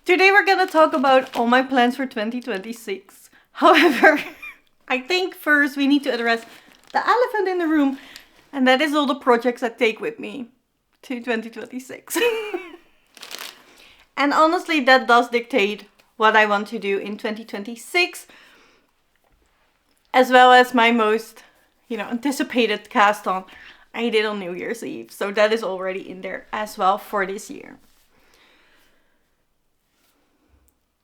Today we're gonna talk about all my plans for 2026. However, I think first we need to address the elephant in the room, and that is all the projects I take with me to 2026. And honestly, that does dictate what I want to do in 2026, as well as my most, anticipated cast on I did on New Year's Eve. So that is already in there as well for this year.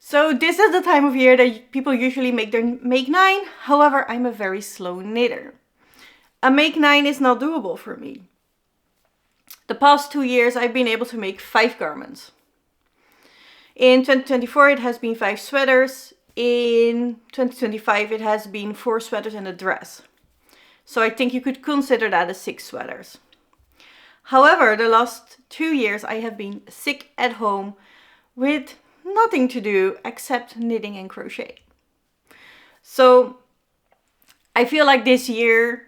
So this is the time of year that people usually make their make 9. However, I'm a very slow knitter. A make 9 is not doable for me. The past 2 years I've been able to make 5 garments. In 2024 it has been 5 sweaters. In 2025 it has been 4 sweaters and a dress. So I think you could consider that as 6 sweaters. However, the last 2 years I have been sick at home with nothing to do except knitting and crochet. So I feel like this year,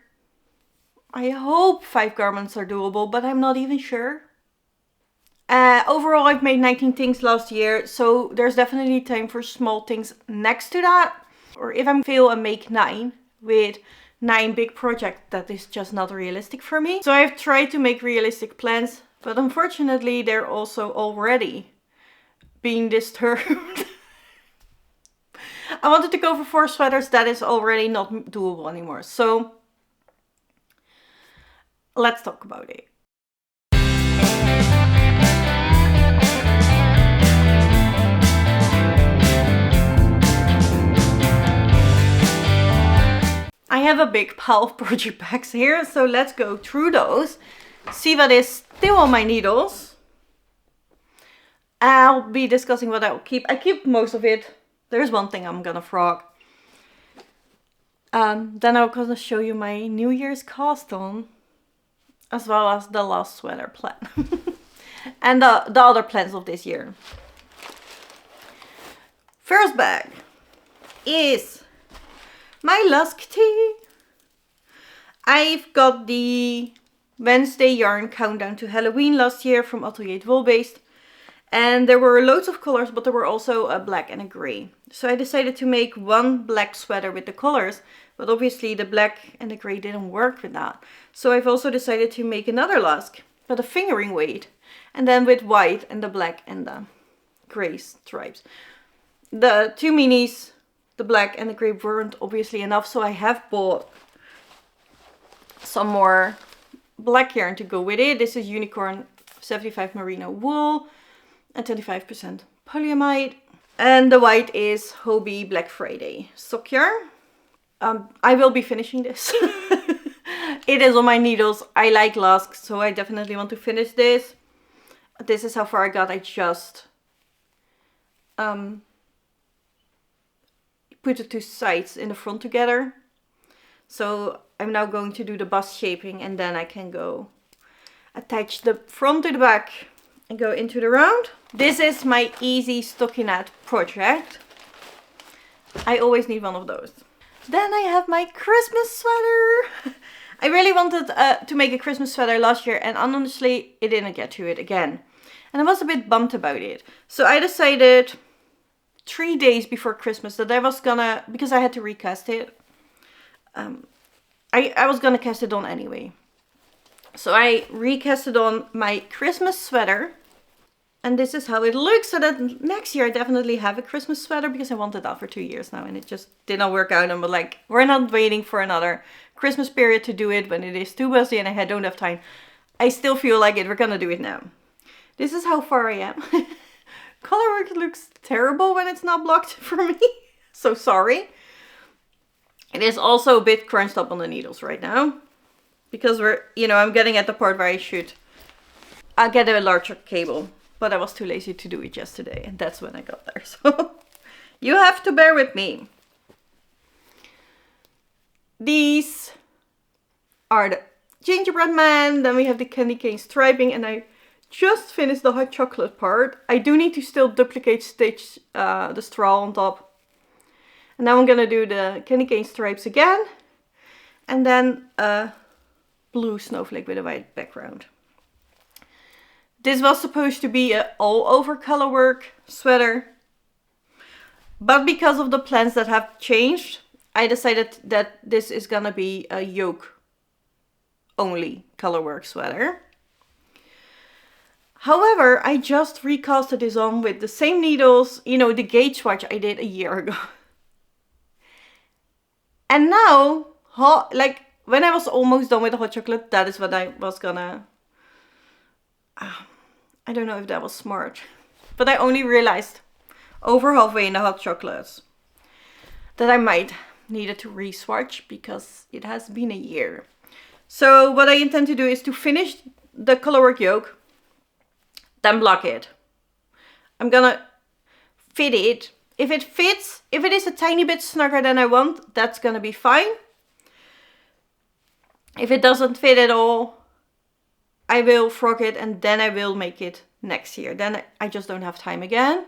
I hope 5 garments are doable, but I'm not even sure. Overall, I've made 19 things last year, so there's definitely time for small things next to that. Or if I fail a make 9 with 9 big projects, that is just not realistic for me. So I've tried to make realistic plans, but unfortunately they're also already being disturbed. I wanted to go for 4 sweaters. That is already not doable anymore. So let's talk about it. I have a big pile of project bags here, so let's go through those. See what is still on my needles. I'll be discussing what I'll keep. I keep most of it. There's one thing I'm gonna frog. Then I'm gonna show you my New Year's cast on, as well as the last sweater plan. And the other plans of this year. First bag is my Lusk Tee. I've got the Wednesday yarn countdown to Halloween last year from Atelier Wool Based. And there were loads of colors, but there were also a black and a grey. So I decided to make one black sweater with the colors, but obviously the black and the grey didn't work with that. So I've also decided to make another Lusk, but a fingering weight, and then with white and the black and the grey stripes. The 2 minis, the black and the grey, weren't obviously enough, so I have bought some more black yarn to go with it. This is Unicorn 75 merino wool and 25% polyamide. And the white is Hobie Black Friday sock yarn. I will be finishing this. It is on my needles. I like Lusk, so I definitely want to finish this. This is how far I got. I just put the 2 sides in the front together. So I'm now going to do the bust shaping, and then I can go attach the front to the back and go into the round. This is my easy stockinette project. I always need one of those. Then I have my Christmas sweater. I really wanted to make a Christmas sweater last year, and honestly, I didn't get to it again. And I was a bit bummed about it. So I decided 3 days before Christmas that I was gonna, because I had to recast it, I was gonna cast it on anyway. So I recasted on my Christmas sweater. And this is how it looks, so that next year I definitely have a Christmas sweater, because I wanted that for 2 years now and it just did not work out. And we're like, we're not waiting for another Christmas period to do it when it is too busy and I don't have time. I still feel like it. We're gonna do it now. This is how far I am. Colorwork looks terrible when it's not blocked for me. So sorry. It is also a bit crunched up on the needles right now, because I'm getting at the part where I'll get a larger cable. But I was too lazy to do it yesterday, and that's when I got there. So you have to bear with me. These are the gingerbread man. Then we have the candy cane striping, and I just finished the hot chocolate part. I do need to still duplicate stitch the straw on top. And now I'm gonna do the candy cane stripes again. And then a blue snowflake with a white background. This was supposed to be an all over colorwork sweater. But because of the plans that have changed, I decided that this is gonna be a yoke-only colorwork sweater. However, I just recasted this on with the same needles, you know, the gauge swatch I did a year ago. And now, like, when I was almost done with the hot chocolate, that is what I was gonna... I don't know if that was smart. But I only realized over halfway in the hot chocolates that I might needed to re-swatch because it has been a year. So what I intend to do is to finish the colorwork yoke, then block it. I'm gonna fit it. If it fits, if it is a tiny bit snugger than I want, that's gonna be fine. If it doesn't fit at all, I will frock it and then I will make it next year. Then I just don't have time again.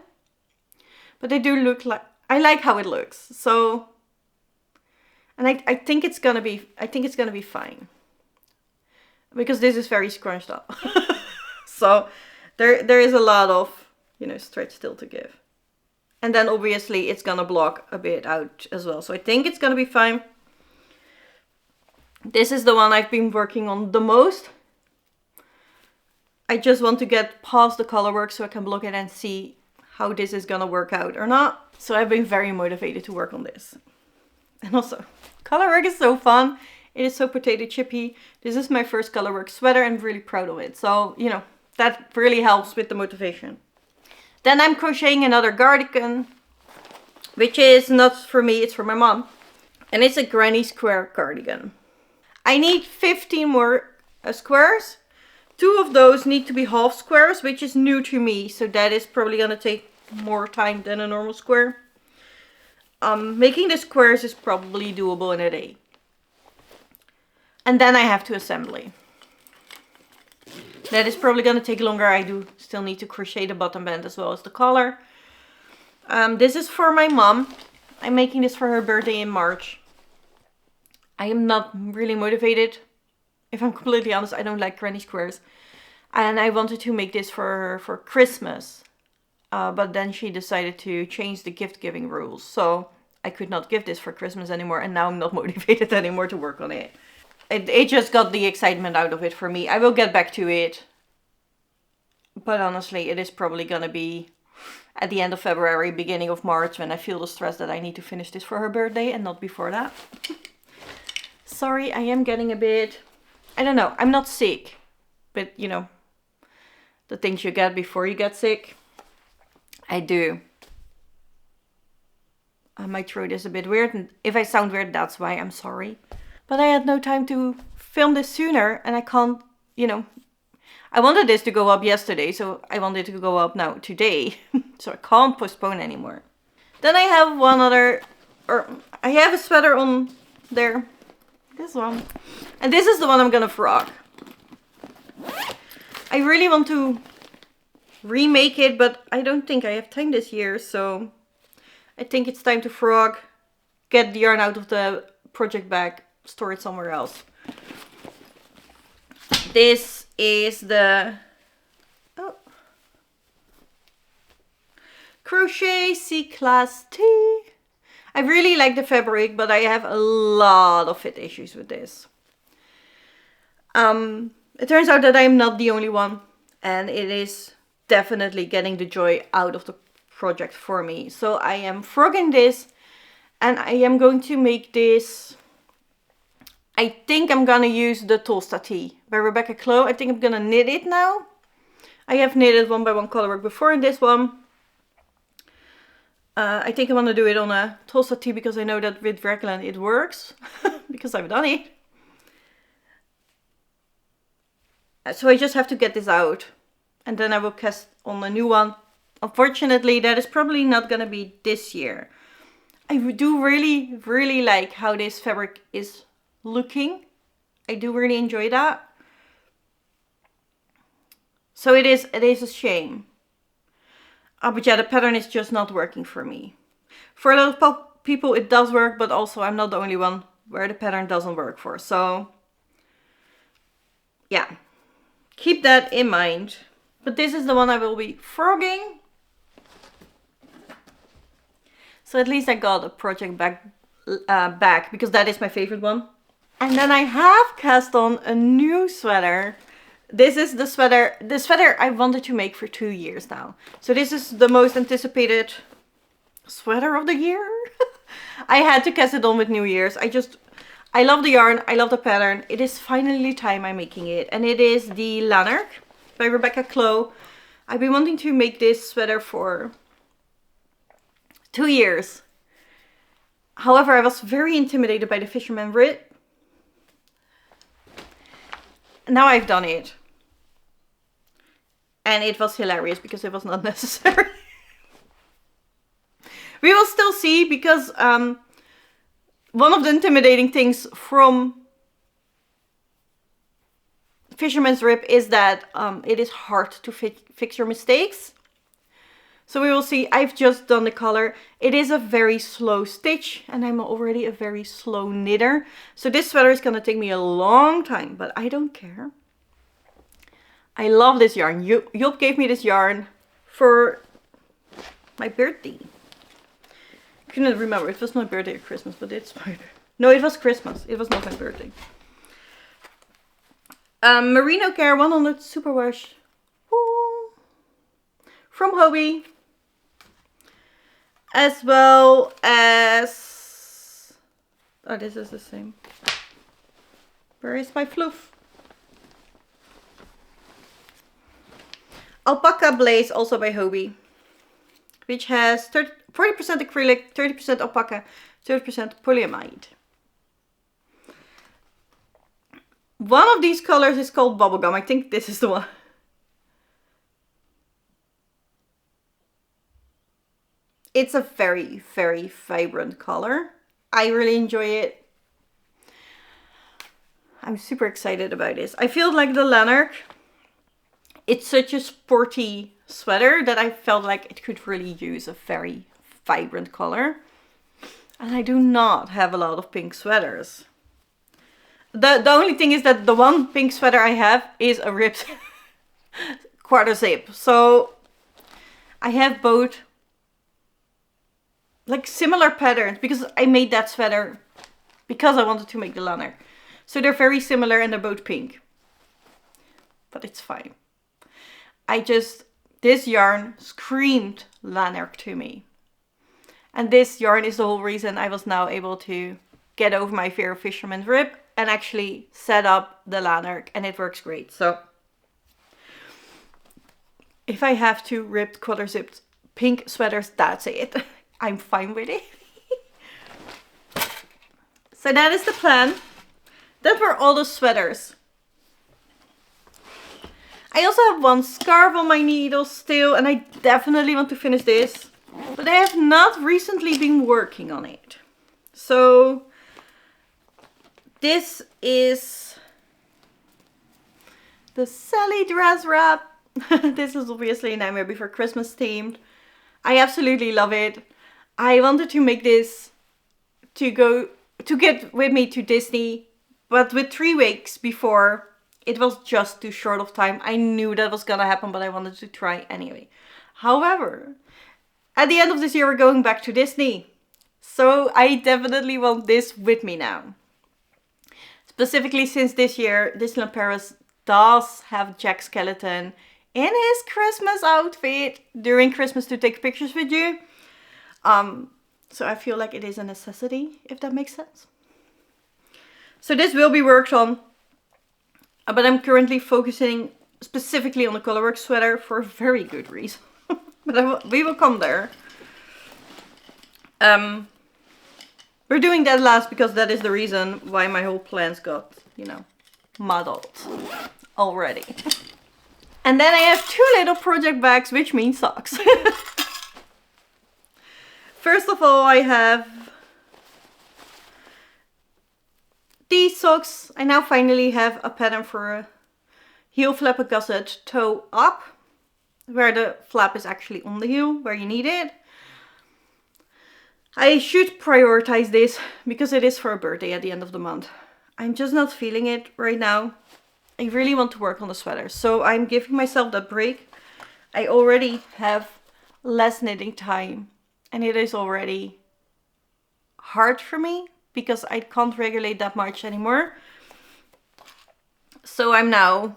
But they do look like, I like how it looks. So, and I think it's gonna be fine. Because this is very scrunched up. So there is a lot of, you know, stretch still to give. And then obviously it's gonna block a bit out as well. So I think it's gonna be fine. This is the one I've been working on the most. I just want to get past the colorwork so I can block it and see how this is gonna work out or not. So I've been very motivated to work on this. And also, colorwork is so fun. It is so potato chippy. This is my first colorwork sweater. I'm really proud of it. So, you know, that really helps with the motivation. Then I'm crocheting another cardigan, which is not for me, it's for my mom. And it's a granny square cardigan. I need 15 more squares. 2 of those need to be half squares, which is new to me. So that is probably gonna take more time than a normal square. Making the squares is probably doable in a day. And then I have to assembly. That is probably gonna take longer. I do still need to crochet the bottom band as well as the collar. This is for my mom. I'm making this for her birthday in March. I am not really motivated. If I'm completely honest, I don't like granny squares. And I wanted to make this for her for Christmas. But then she decided to change the gift giving rules. So I could not give this for Christmas anymore. And now I'm not motivated anymore to work on it. It just got the excitement out of it for me. I will get back to it. But honestly, it is probably gonna be at the end of February, beginning of March, when I feel the stress that I need to finish this for her birthday and not before that. Sorry, I am getting a bit... I don't know, I'm not sick. But, you know, the things you get before you get sick. I do. My throat is a bit weird. And if I sound weird, that's why. I'm sorry. But I had no time to film this sooner. And I can't, you know... I wanted this to go up yesterday. So I wanted to go up now today. So I can't postpone anymore. Then I have one other... Or I have a sweater on there. This one. And this is the one I'm gonna frock. I really want to remake it, but I don't think I have time this year. So I think it's time to frock, get the yarn out of the project bag, store it somewhere else. This is the Crochet seaglass tee. I really like the fabric, but I have a lot of fit issues with this. It turns out that I'm not the only one, and it is definitely getting the joy out of the project for me. So I am frocking this, and I am going to make this... I think I'm gonna use the Tulsa tee by Rebecca Clow. I think I'm gonna knit it now. I have knitted 1x1 colorwork before in this one. I think I want to do it on a Tulsa tee because I know that with Raglan it works. Because I've done it. So I just have to get this out. And then I will cast on a new one. Unfortunately, that is probably not going to be this year. I do really, really like how this fabric is looking. I do really enjoy that. So it is a shame. But yeah, the pattern is just not working for me. For a lot of people it does work, but also I'm not the only one where the pattern doesn't work for. So yeah, keep that in mind. But this is the one I will be frogging. So at least I got a project back because that is my favorite one. And then I have cast on a new sweater. This is the sweater I wanted to make for 2 years now. So this is the most anticipated sweater of the year. I had to cast it on with New Year's. I love the yarn, I love the pattern. It is finally time I'm making it. And it is the Lannark by Rebecca Clow. I've been wanting to make this sweater for 2 years. However, I was very intimidated by the fisherman rib. Now I've done it. And it was hilarious because it was not necessary. We will still see because one of the intimidating things from fisherman's rib is that it is hard to fix your mistakes. So we will see. I've just done the color. It is a very slow stitch and I'm already a very slow knitter. So this sweater is going to take me a long time, but I don't care. I love this yarn. Yoke gave me this yarn for my birthday. I couldn't remember. It was my birthday or Christmas, but it's my... No, it was Christmas. It was not my birthday. Merino Care 100 Superwash. Woo. From Hobby. As well as... Oh, this is the same. Where is my fluff? Alpaca Blaze, also by Hobby. Which has 40% acrylic, 30% alpaca, 30% polyamide. One of these colors is called Bubblegum. I think this is the one. It's a very, very vibrant color. I really enjoy it. I'm super excited about this. I feel like the Lannark, it's such a sporty sweater that I felt like it could really use a very vibrant color. And I do not have a lot of pink sweaters. The only thing is that the one pink sweater I have is a ripped quarter zip. So I have both like similar patterns because I made that sweater because I wanted to make the Lannark. So they're very similar and they're both pink. But it's fine. This yarn screamed Lannark to me. And this yarn is the whole reason I was now able to get over my fear of fisherman's rib and actually set up the Lannark, and it works great. So if I have to rip quarter zipped pink sweaters, that's it. I'm fine with it. So that is the plan. That were all the sweaters. I also have one scarf on my needle still, and I definitely want to finish this. But I have not recently been working on it. So this is the Sally dress wrap. This is obviously Nightmare Before Christmas themed. I absolutely love it. I wanted to make this to get with me to Disney, but with 3 weeks before, it was just too short of time. I knew that was gonna happen, but I wanted to try anyway. However, at the end of this year, we're going back to Disney. So I definitely want this with me now. Specifically since this year, Disneyland Paris does have Jack Skellington in his Christmas outfit during Christmas to take pictures with you. So I feel like it is a necessity, if that makes sense. So this will be worked on, but I'm currently focusing specifically on the colorwork sweater for a very good reason. But we will come there. We're doing that last because that is the reason why my whole plans got, you know, muddled already. And then I have 2 little project bags, which means socks. First of all, I have these socks. I now finally have a pattern for a heel flap gusset toe up, where the flap is actually on the heel, where you need it. I should prioritize this because it is for a birthday at the end of the month. I'm just not feeling it right now. I really want to work on the sweater, so I'm giving myself that break. I already have less knitting time, and it is already hard for me because I can't regulate that much anymore. So I'm now,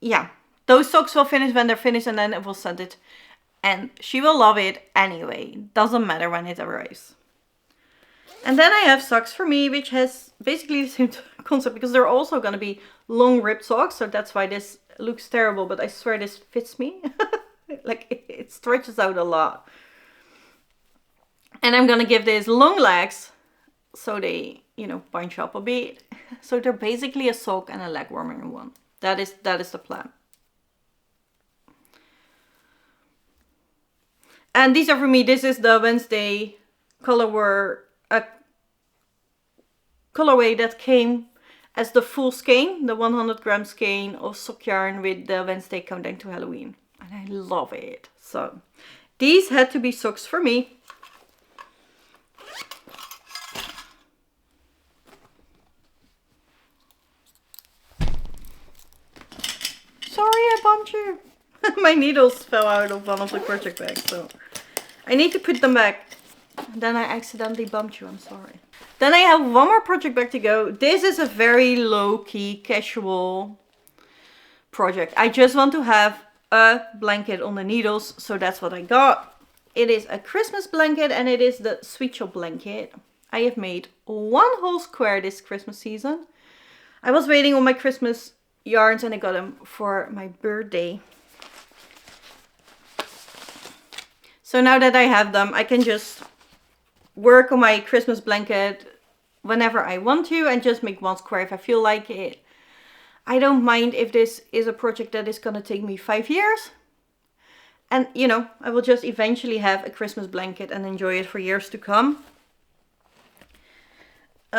yeah, those socks will finish when they're finished, and then I will send it, and she will love it anyway. Doesn't matter when it arrives. And then I have socks for me, which has basically the same concept, because they're also going to be long ribbed socks. So that's why this looks terrible, but I swear this fits me. Like it stretches out a lot. And I'm going to give this long legs so they, you know, bunch up a bit. So they're basically a sock and a leg warmer in one. That is the plan. And these are for me. This is the Wednesday colorwork colorway that came as the full skein, the 100 gram skein of sock yarn with the Wednesday countdown to Halloween. And I love it. So these had to be socks for me. Sorry, I bumped you. My needles fell out of one of the project bags, so I need to put them back. And then I accidentally bumped you, I'm sorry. Then I have one more project bag to go. This is a very low-key, casual project. I just want to have a blanket on the needles, so that's what I got. It is a Christmas blanket, and it is the Sweet Shop blanket. I have made one whole square this Christmas season. I was waiting on my Christmas yarns, and I got them for my birthday. So now that I have them, I can just work on my Christmas blanket whenever I want to and just make one square if I feel like it. I don't mind if this is a project that is going to take me 5 years. And, you know, I will just eventually have a Christmas blanket and enjoy it for years to come.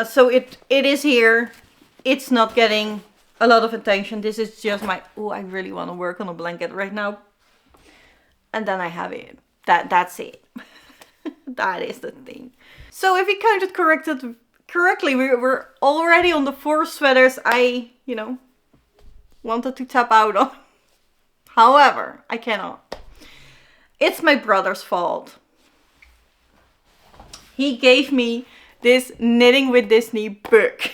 So it is here. It's not getting a lot of attention. This is just my, oh, I really want to work on a blanket right now. And then I have it. That's it. That is the thing. So if you counted correctly, we're already on the 4 sweaters I, you know, wanted to tap out on. However, I cannot. It's my brother's fault. He gave me this Knitting with Disney book.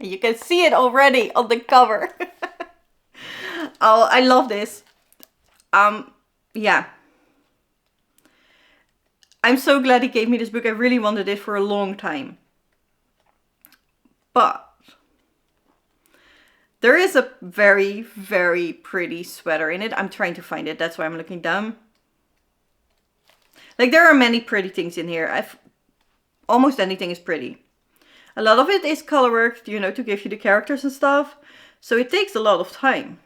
And you can see it already on the cover. Oh, I love this. Yeah. I'm so glad he gave me this book. I really wanted it for a long time. But there is a very, very pretty sweater in it. I'm trying to find it. That's why I'm looking down. Like, there are many pretty things in here. Almost anything is pretty. A lot of it is colorwork, you know, to give you the characters and stuff. So it takes a lot of time.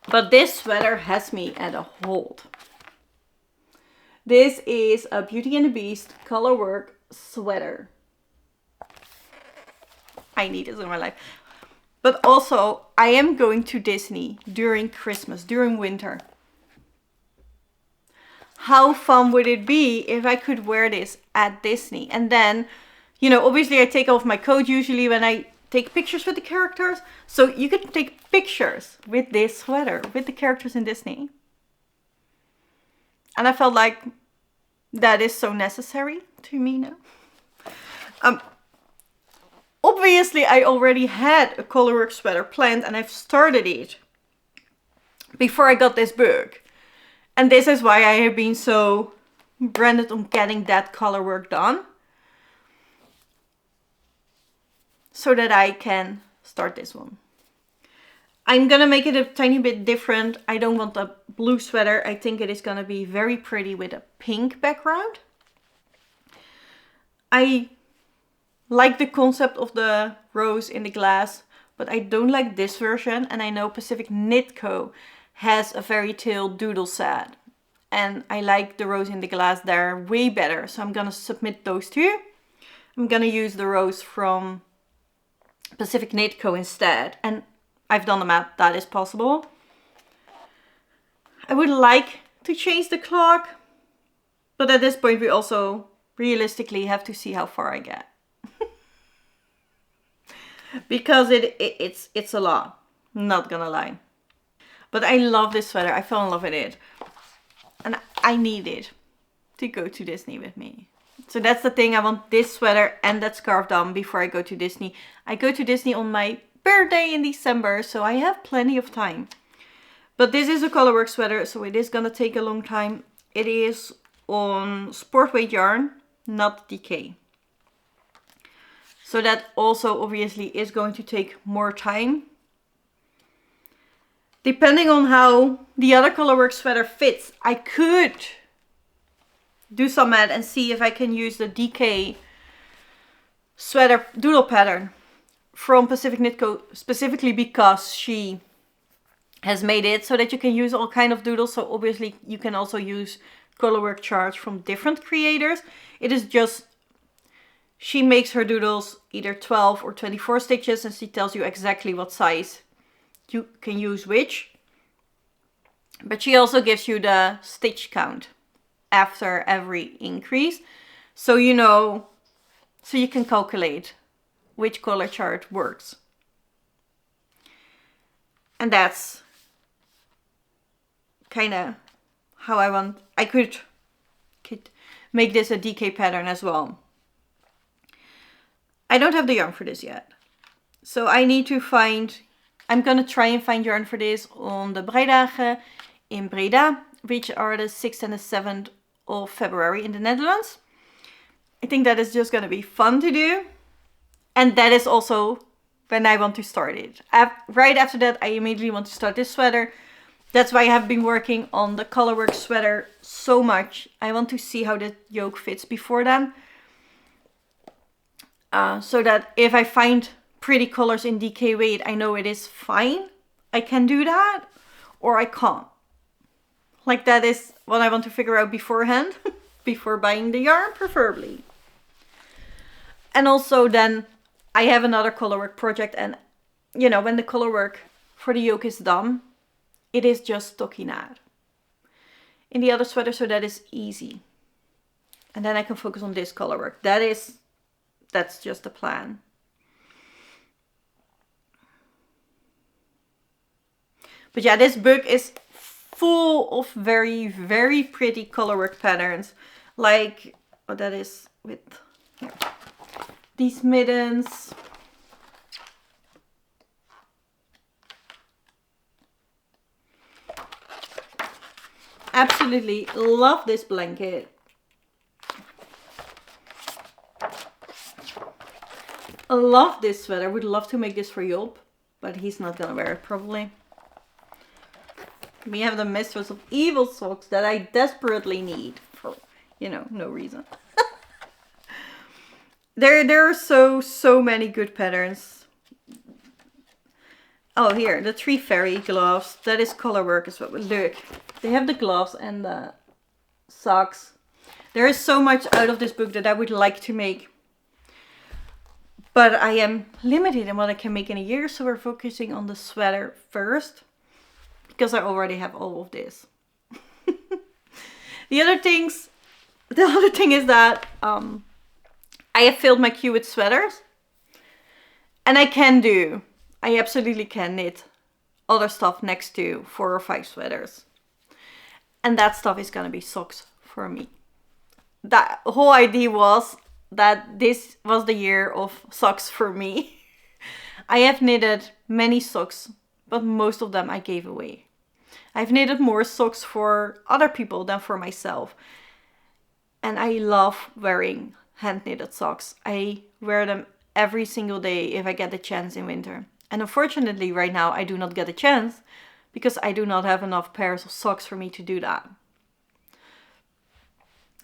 But this sweater has me at a hold. This is a Beauty and the Beast colorwork sweater. I need this in my life. But also, I am going to Disney during Christmas, during winter. How fun would it be if I could wear this at Disney? And then, you know, obviously I take off my coat usually when I take pictures with the characters. So you could take pictures with this sweater, with the characters in Disney. And I felt like that is so necessary to me now. Obviously, I already had a colorwork sweater planned, and I've started it before I got this book. And this is why I have been so branded on getting that colorwork done. So that I can start this one. I'm gonna make it a tiny bit different. I don't want a blue sweater. I think it is gonna be very pretty with a pink background. I like the concept of the rose in the glass, but I don't like this version. And I know Pacific Knit Co. has a fairy tale doodle set. And I like the rose in the glass there way better. So I'm gonna submit those two. I'm gonna use the rose from Pacific Knit Co. instead. And I've done the math, that is possible. I would like to change the clock, but at this point we also realistically have to see how far I get. because it's a lot, not gonna lie. But I love this sweater. I fell in love with it. And I need it to go to Disney with me. So that's the thing. I want this sweater and that scarf done before I go to Disney. I go to Disney on my birthday in December, so I have plenty of time. But this is a colorwork sweater, so it is gonna take a long time. It is on sport weight yarn, not DK. So that also obviously is going to take more time. Depending on how the other colorwork sweater fits, I could do some math and see if I can use the DK sweater doodle pattern from Pacific Knit Co. specifically because she has made it so that you can use all kind of doodles. So obviously you can also use colorwork charts from different creators. It is just, she makes her doodles either 12 or 24 stitches and she tells you exactly what size you can use which. But she also gives you the stitch count after every increase. So you know, so you can calculate which color chart works. And that's kind of how I could make this a DK pattern as well. I don't have the yarn for this yet. So I need to find, I'm gonna try and find yarn for this on the Breidagen in Breda, which are the 6th and the 7th of February in the Netherlands. I think that is just gonna be fun to do. And that is also when I want to start it. Right after that, I immediately want to start this sweater. That's why I have been working on the colorwork sweater so much. I want to see how the yoke fits before then. So that if I find pretty colors in DK weight, I know it is fine. I can do that, or I can't. Like that is what I want to figure out beforehand, before buying the yarn, preferably. And also then I have another colorwork project, and you know, when the colorwork for the yoke is done, it is just stockinade in the other sweater, so that is easy. And then I can focus on this colorwork. That's just the plan. But yeah, this book is full of very, very pretty colorwork patterns. Like, oh, that is with here. These mittens. Absolutely love this blanket. I love this sweater. Would love to make this for Job, but he's not gonna wear it probably. We have the Mistress of Evil socks that I desperately need for, you know, no reason. There are so many good patterns. Oh, here, the Tree Fairy gloves. That is colorwork as well. Look, they have the gloves and the socks. There is so much out of this book that I would like to make. But I am limited in what I can make in a year, so we're focusing on the sweater first. Because I already have all of this. The other thing is that I have filled my queue with sweaters. And I absolutely can knit other stuff next to 4 or 5 sweaters. And that stuff is gonna be socks for me. That whole idea was that this was the year of socks for me. I have knitted many socks, but most of them I gave away. I've knitted more socks for other people than for myself. And I love wearing hand knitted socks. I wear them every single day if I get the chance in winter. And unfortunately right now I do not get a chance because I do not have enough pairs of socks for me to do that.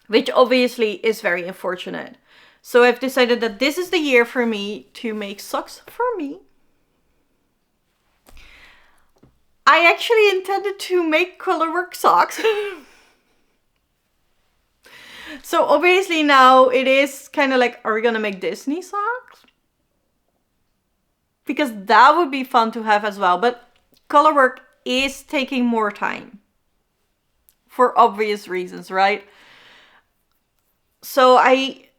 Which obviously is very unfortunate. So I've decided that this is the year for me to make socks for me. I actually intended to make colorwork socks. So obviously now it is kind of like, are we gonna make Disney socks? Because that would be fun to have as well. But colorwork is taking more time. For obvious reasons, right? So I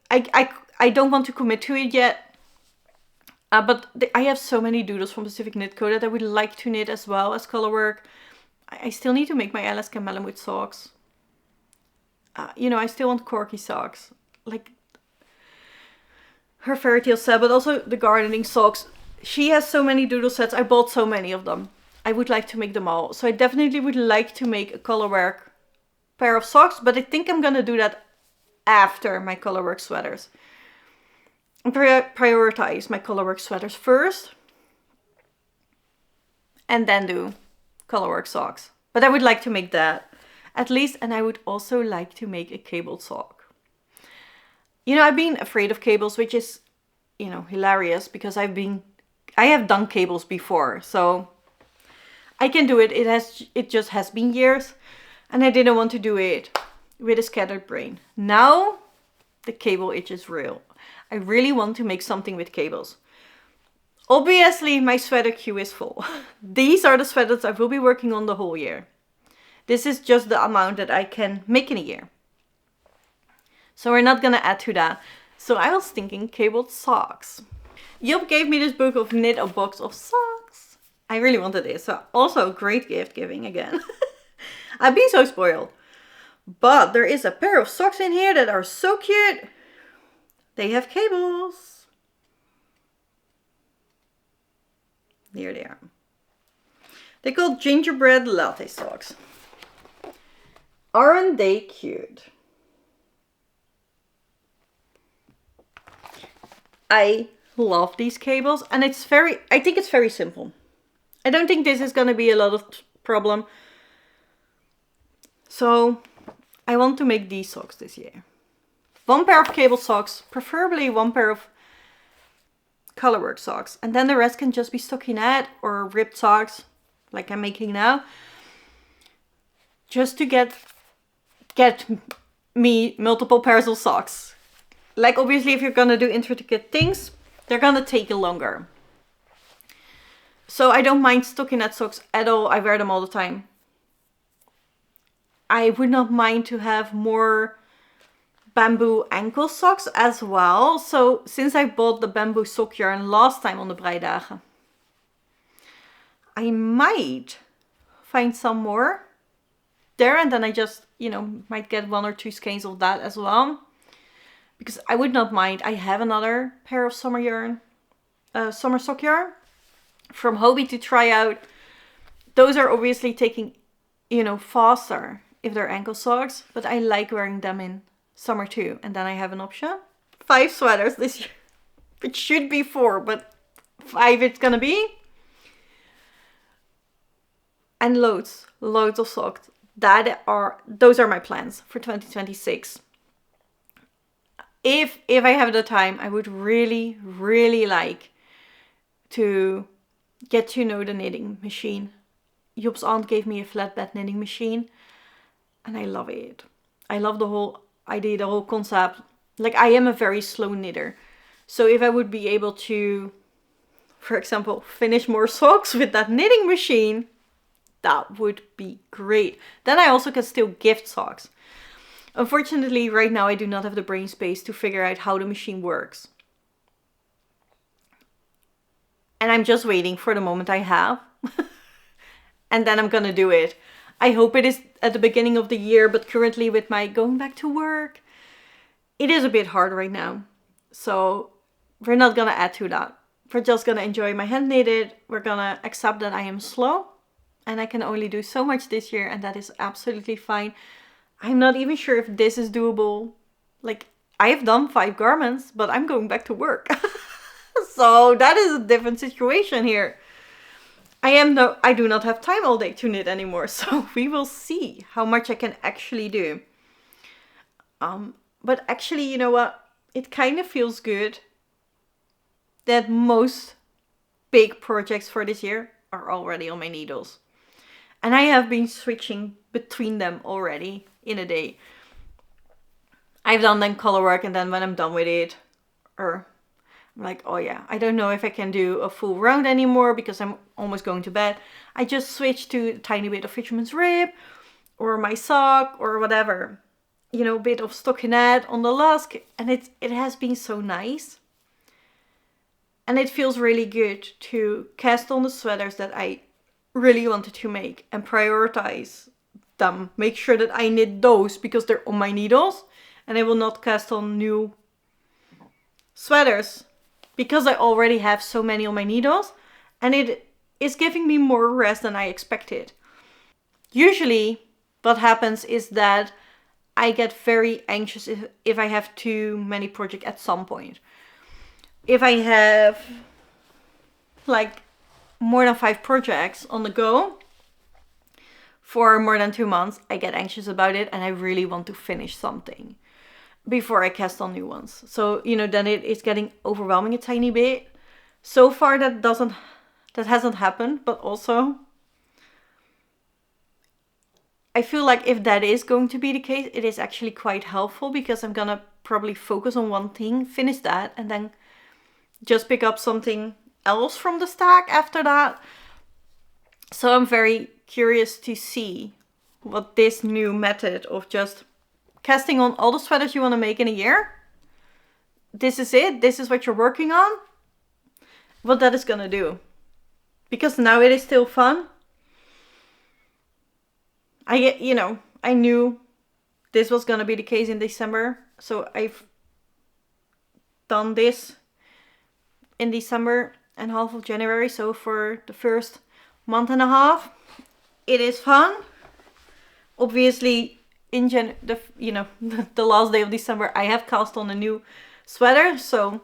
don't want to commit to it yet. But I have so many doodles from Pacific Knit Co that I would like to knit as well as colorwork. I still need to make my Alaska Malamute socks. You know, I still want corky socks. Like her fairy tale set, but also the gardening socks. She has so many doodle sets. I bought so many of them. I would like to make them all. So I definitely would like to make a colorwork pair of socks, but I think I'm gonna do that after my colorwork sweaters. I'm prioritize my colorwork sweaters first and then do colorwork socks. But I would like to make that at least, and I would also like to make a cabled sock. You know, I've been afraid of cables, which is, you know, hilarious because I have done cables before, so I can do it. It just has been years, and I didn't want to do it with a scattered brain. Now the cable itch is real. I really want to make something with cables. Obviously, my sweater queue is full. These are the sweaters I will be working on the whole year. This is just the amount that I can make in a year. So we're not gonna add to that. So I was thinking cabled socks. Job gave me this book of Knit a Box of Socks. I really wanted this. So also great gift giving again. I've been so spoiled. But there is a pair of socks in here that are so cute. They have cables. Here they are. They're called gingerbread latte socks. Aren't they cute? I love these cables, and I think it's very simple. I don't think this is going to be a lot of problem. So I want to make these socks this year. One pair of cable socks, preferably one pair of colorwork socks, and then the rest can just be stockinette or ripped socks like I'm making now, just to get me multiple pairs of socks. Like obviously if you're gonna do intricate things, they're gonna take longer. So I don't mind stockinette socks at all. I wear them all the time. I would not mind to have more bamboo ankle socks as well. So since I bought the bamboo sock yarn last time on the breidagen, I might find some more there, and then I just, you know, might get 1 or 2 skeins of that as well. Because I would not mind. I have another pair of summer yarn, summer sock yarn from Hobbii to try out. Those are obviously taking, you know, faster if they're ankle socks, but I like wearing them in summer too. And then I have an option. 5 sweaters this year. It should be 4, but 5 it's gonna be. And loads of socks. Those are my plans for 2026. If I have the time, I would really, really like to get to know the knitting machine. Job's aunt gave me a flatbed knitting machine, and I love it. I love the whole idea, the whole concept. Like, I am a very slow knitter. So if I would be able to, for example, finish more socks with that knitting machine, that would be great. Then I also can still gift socks. Unfortunately, right now I do not have the brain space to figure out how the machine works. And I'm just waiting for the moment I have. And then I'm gonna do it. I hope it is at the beginning of the year, but currently with my going back to work, it is a bit hard right now. So we're not gonna add to that. We're just gonna enjoy my hand knitted. We're gonna accept that I am slow and I can only do so much this year, and that is absolutely fine. I'm not even sure if this is doable. Like, I have done 5 garments, but I'm going back to work. So that is a different situation here. I do not have time all day to knit anymore. So we will see how much I can actually do. But actually, you know what? It kind of feels good that most big projects for this year are already on my needles. And I have been switching between them already in a day. I've done then color work, and then when I'm done with it, or I'm like, oh yeah, I don't know if I can do a full round anymore because I'm almost going to bed. I just switch to a tiny bit of fisherman's rib or my sock or whatever. You know, a bit of stockinette on the Lusk, and it has been so nice. And it feels really good to cast on the sweaters that I really wanted to make and prioritize them. Make sure that I knit those because they're on my needles, and I will not cast on new sweaters because I already have so many on my needles, and it is giving me more rest than I expected. Usually what happens is that I get very anxious if I have too many projects at some point. If I have like more than 5 projects on the go for more than 2 months, I get anxious about it and I really want to finish something before I cast on new ones. So, you know, then it is getting overwhelming a tiny bit. So far that hasn't happened, but also I feel like if that is going to be the case, it is actually quite helpful because I'm gonna probably focus on one thing, finish that, and then just pick up something else from the stack after that. So I'm very curious to see what this new method of just casting on all the sweaters you want to make in a year, this is it, this is what you're working on, what that is gonna do. Because now it is still fun. I knew this was gonna be the case in December, so I've done this in December and half of January. So for the first month and a half, it is fun. Obviously, in the last day of December, I have cast on a new sweater, so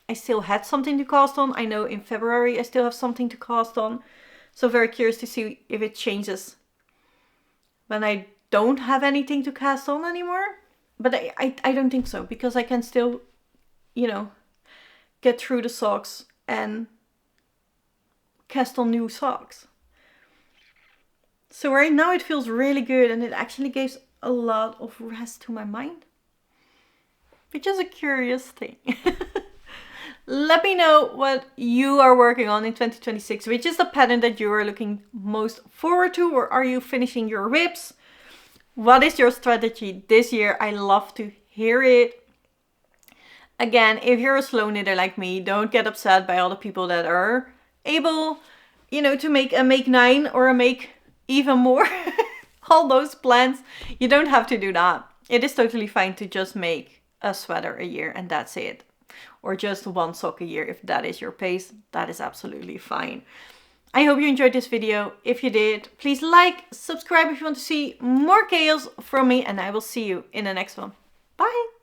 I still had something to cast on. I know in February I still have something to cast on, so very curious to see if it changes when I don't have anything to cast on anymore. But I don't think so, because I can still, get through the socks and cast on new socks. So right now it feels really good, and it actually gives a lot of rest to my mind, which is a curious thing. Let me know what you are working on in 2026. Which is the pattern that you are looking most forward to, or are you finishing your WIPs? What is your strategy this year? I love to hear it. Again, if you're a slow knitter like me, don't get upset by all the people that are able, to make a make 9 or a make even more. All those plans. You don't have to do that. It is totally fine to just make a sweater a year and that's it. Or just one sock a year. If that is your pace, that is absolutely fine. I hope you enjoyed this video. If you did, please like, subscribe if you want to see more chaos from me, and I will see you in the next one. Bye!